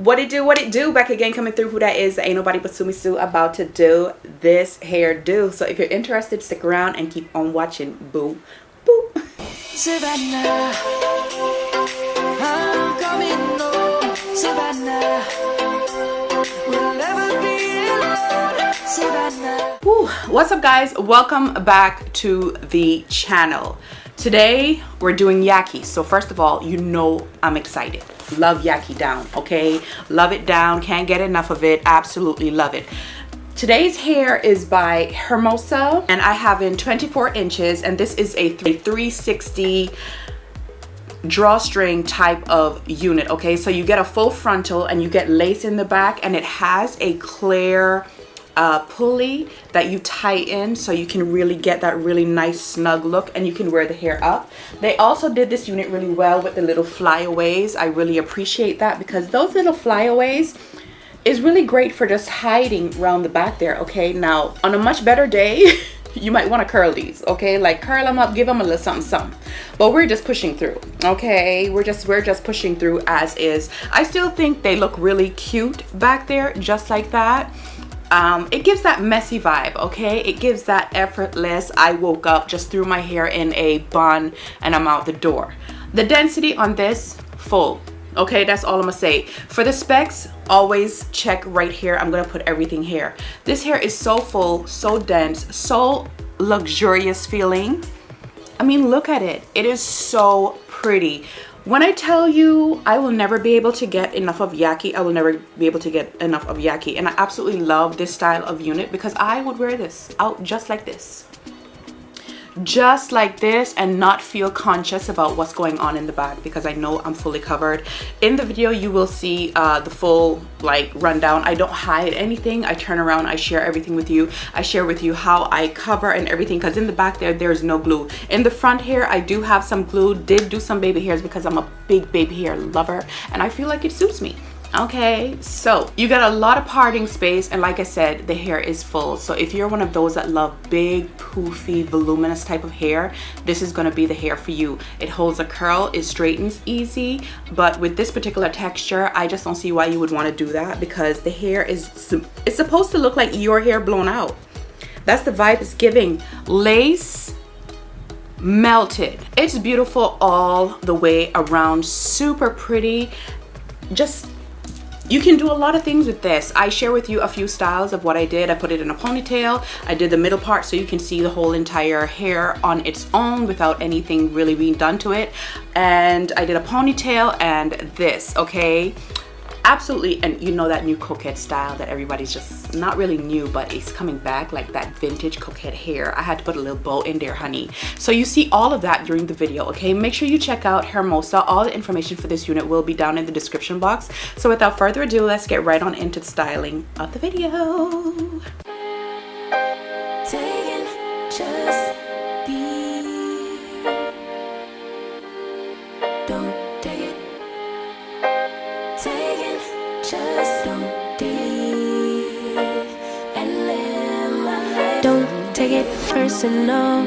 What it do, back again, coming through. Who that is? Ain't nobody but Sumi Sue about to do this hairdo. So if you're interested, stick around and keep on watching. Boo boo. Savannah, I'm coming home. Savannah, we'll never be alone. Savannah. Woo. What's up, guys? Welcome back to the channel. Today we're doing yaki. So first of all, you know I'm excited. Love yaki down, okay? Love it down. Can't get enough of it. Absolutely love it. Today's hair is by Hermosa, and I have in 24 inches, and this is a 360 drawstring type of unit, okay? So you get a full frontal and you get lace in the back, and it has a clear pulley that you tighten so you can really get that really nice snug look, and you can wear the hair up. They also did this unit really well with the little flyaways. I really appreciate that because those little flyaways is really great for just hiding around the back there, okay? Now, on a much better day, you might want to curl these, okay? Like curl them up, give them a little something, something. But we're just pushing through, okay? We're just pushing through as is. I still think they look really cute back there, just like that. It gives that messy vibe, okay? It gives that effortless, I woke up, just threw my hair in a bun, and I'm out the door. The density on this, full. Okay, that's all I'm gonna say. For the specs, always check right here. I'm gonna put everything here. This hair is so full, so dense, so luxurious feeling. I mean, look at it. It is so pretty. When I tell you I will never be able to get enough of yaki, I will never be able to get enough of yaki. And I absolutely love this style of unit because I would wear this out just like this. Just like this, and not feel conscious about what's going on in the back because I know I'm fully covered. In the video you will see the full like rundown. I don't hide anything. I turn around, I share everything with you. I share with you how I cover and everything, because in the back there's no glue. In the front here I do have some glue. Did do some baby hairs because I'm a big baby hair lover and I feel like it suits me. Okay, so you got a lot of parting space, and like I said, the hair is full. So if you're one of those that love big, poofy, voluminous type of hair, this is gonna be the hair for you. It holds a curl, it straightens easy, but with this particular texture, I just don't see why you would want to do that, because the hair is, it's supposed to look like your hair blown out. That's the vibe it's giving. Lace melted. It's beautiful all the way around, super pretty. Just, you can do a lot of things with this. I share with you a few styles of what I did. I put it in a ponytail. I did the middle part so you can see the whole entire hair on its own without anything really being done to it. And I did a ponytail and this, okay? Absolutely. And you know that new coquette style that everybody's just, not really new, but it's coming back, like that vintage coquette hair. I had to put a little bow in there, honey. So you see all of that during the video, okay? Make sure you check out Hermosa. All the information for this unit will be down in the description box. So without further ado, let's get right on into the styling of the video. Taking just be. Don't take it. Taking just don't be. And live my life. Don't take it personal.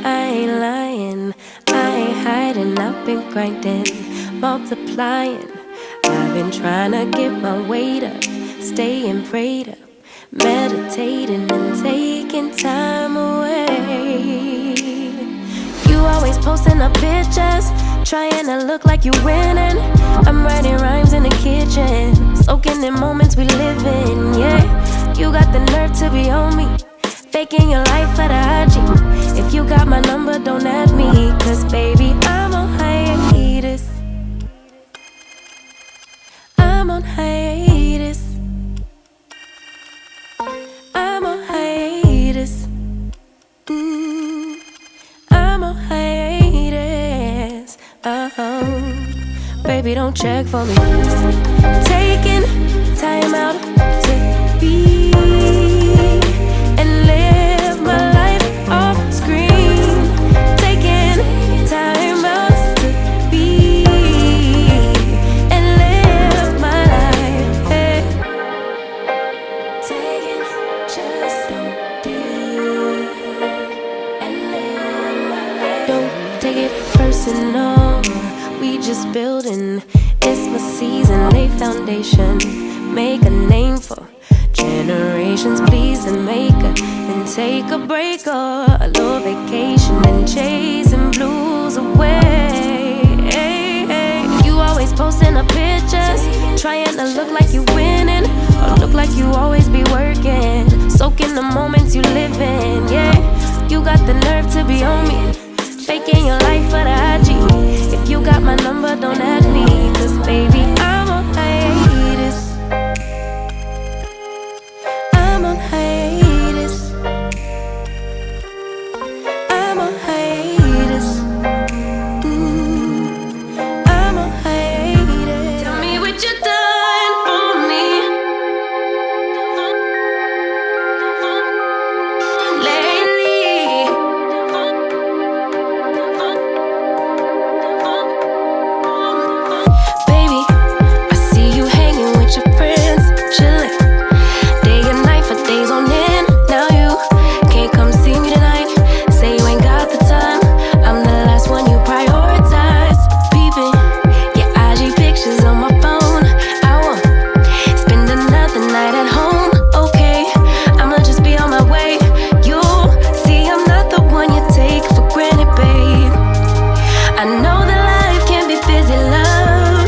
I ain't lying. I ain't hiding. I've been grinding, multiplying. I've been trying to get my weight up, staying prayed up, meditating and taking time away. You always posting up pictures, trying to look like you winning. I'm writing rhymes in the kitchen, soaking in moments we live in, yeah. You got the nerve to be on me, faking your life for the IG. If you got my number, don't add me, cause baby, I'm on hiatus. I'm on hiatus. I'm on hiatus. I'm on hiatus. Baby, don't check for me. Taking time out to be and live my life off screen. Taking time out to be and live my life. Hey. Taking just don't do and live my life. Don't take it personal. We just building. It's my season. Lay foundation. foundation. Make a name for generations, please and make a. Then take a break or a little vacation and chasing blues away. You always posting up pictures, trying to look like you winning, or look like you always be working. Soaking the moments you live in, yeah. You got the nerve to be on me, faking your life for the IG. If you got my number, don't add me, cause baby, I'm on hiatus. I'm on hiatus. I'm on hiatus. I'm on hiatus. Tell me what you done for me lately. Baby, I see you hanging with your friends, chilling day and night for days on end. Now you can't come see me tonight. Say you ain't got the time. I'm the last one you prioritize. Peeping your IG pictures on my phone. I won't spend another night at home. Okay, I'ma just be on my way. You'll see I'm not the one you take for granted, babe. I know that life can be busy, love,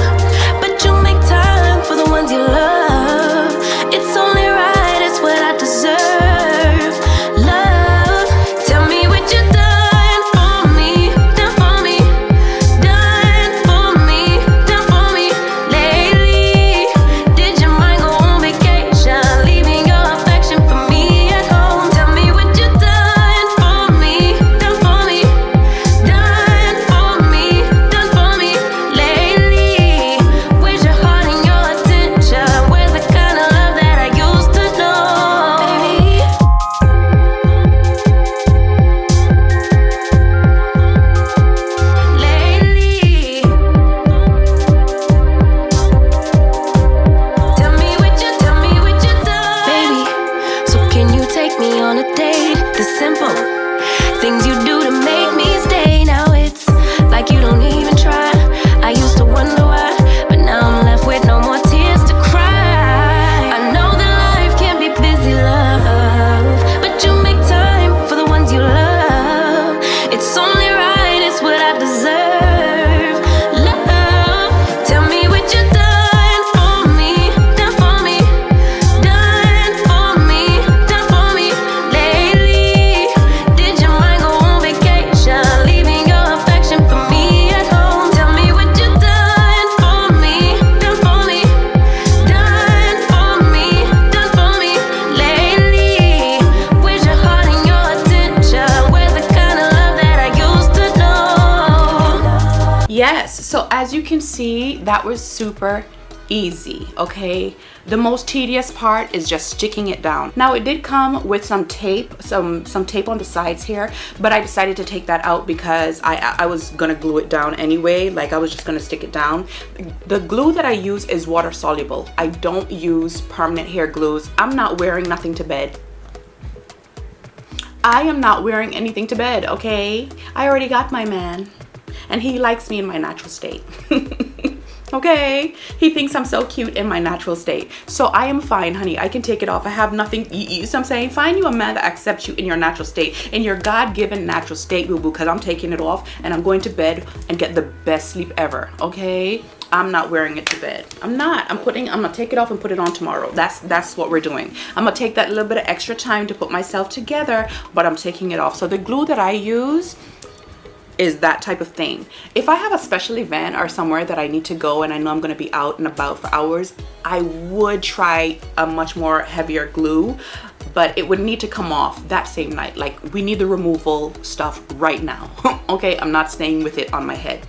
but you make time for the ones you love. It's only right, it's what I deserve. Love, tell me what you done for me, done for me, done for me, done for me lately. Did your mind go on vacation, leaving your affection for me at home? Tell me what you done for me, done for me, done for me, done for me lately. Where's your heart and your attention? Where's the kind of love that I used to know, baby? Lately, tell me what you done, baby. So can you take me on a date? The simple things you do to make me stay. Now it's like you don't even try. I used to wonder why, but now I'm left with no more tears to cry. I know that life can be busy, love, but you make time for the ones you love. It's only right, it's what I deserve. Love, tell me what you done for me, done for me, done for me, done for me lately. Did your mind go on vacation, leaving your affection for me at home? Tell me what you done for me, done for me, done for me, done for me lately. Where's your heart and your attention? Where's the kind of love that I used to know? Yes, so as you can see, that was super easy, okay? The most tedious part is just sticking it down. Now it did come with some tape, some tape on the sides here, but I decided to take that out because I was gonna glue it down anyway. Like I was just gonna stick it down. The glue that I use is water soluble. I don't use permanent hair glues. I'm not wearing nothing to bed. I am not wearing anything to bed, okay? I already got my man and he likes me in my natural state. Okay, he thinks I'm so cute in my natural state, so I am fine, honey. I can take it off. I have nothing. You so I'm saying, find you a man that accepts you in your natural state, in your God-given natural state, boo boo, because I'm taking it off and I'm going to bed and get the best sleep ever. Okay, I'm not wearing it to bed. I'm not. I'm gonna take it off and put it on tomorrow. That's what we're doing. I'm gonna take that little bit of extra time to put myself together, but I'm taking it off. So the glue that I use is that type of thing. If I have a special event or somewhere that I need to go and I know I'm going to be out and about for hours, I would try a much more heavier glue, but it would need to come off that same night. Like, we need the removal stuff right now. Okay, I'm not staying with it on my head.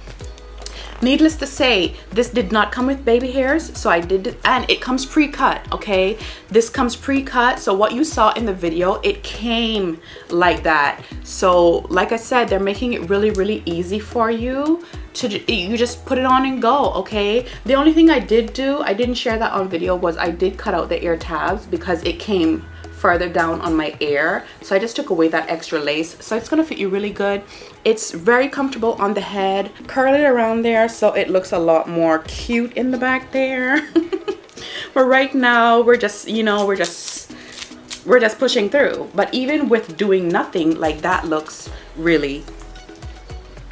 Needless to say, this did not come with baby hairs, so I did, and it comes pre-cut, okay? This comes pre-cut, so what you saw in the video, it came like that. So like I said, they're making it really, really easy for you to, you just put it on and go, okay? The only thing I did do, I didn't share that on video, was I did cut out the ear tabs because it came further down on my ear, so I just took away that extra lace. So it's gonna fit you really good. It's very comfortable on the head. Curl it around there so it looks a lot more cute in the back there. But right now we're just, you know, we're just pushing through. But even with doing nothing, like that looks really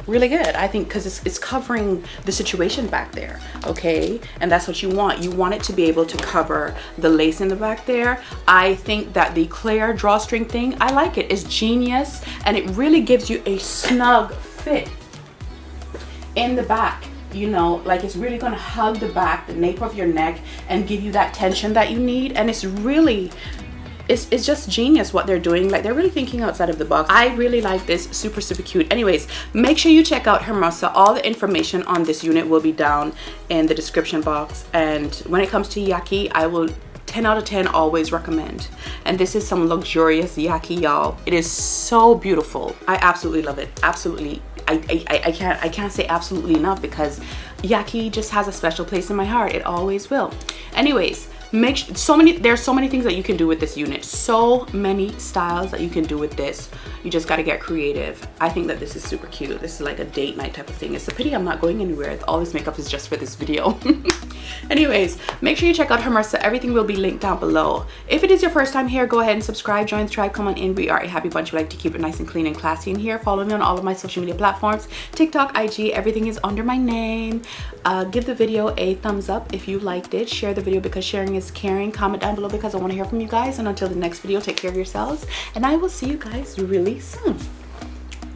good, I think, because it's covering the situation back there, okay? And that's what you want. You want it to be able to cover the lace in the back there. I think that the Claire drawstring thing, I like it. It's genius, and it really gives you a snug fit in the back. You know, like it's really gonna hug the back, the nape of your neck, and give you that tension that you need. And it's really, it's just genius what they're doing. Like, they're really thinking outside of the box. I really like this. Super cute. Anyways, make sure you check out Hermosa. All the information on this unit will be down in the description box. And when it comes to yaki, I will 10 out of 10 always recommend. And this is some luxurious yaki, y'all. It is so beautiful. I absolutely love it. Absolutely. I can't say absolutely enough, because yaki just has a special place in my heart. It always will. Anyways, there's so many things that you can do with this unit. So many styles that you can do with this. You just got to get creative. I think that this is super cute. This is like a date night type of thing. It's a pity I'm not going anywhere. All this makeup is just for this video. Anyways, make sure you check out Hermosa. Everything will be linked down below. If it is your first time here, go ahead and subscribe, join the tribe, come on in. We are a happy bunch. We like to keep it nice and clean and classy in here. Follow me on all of my social media platforms, TikTok, IG, everything is under my name. Give the video a thumbs up if you liked it. Share the video, because sharing is caring. Comment down below, because I want to hear from you guys. And until the next video, take care of yourselves, and I will see you guys really soon.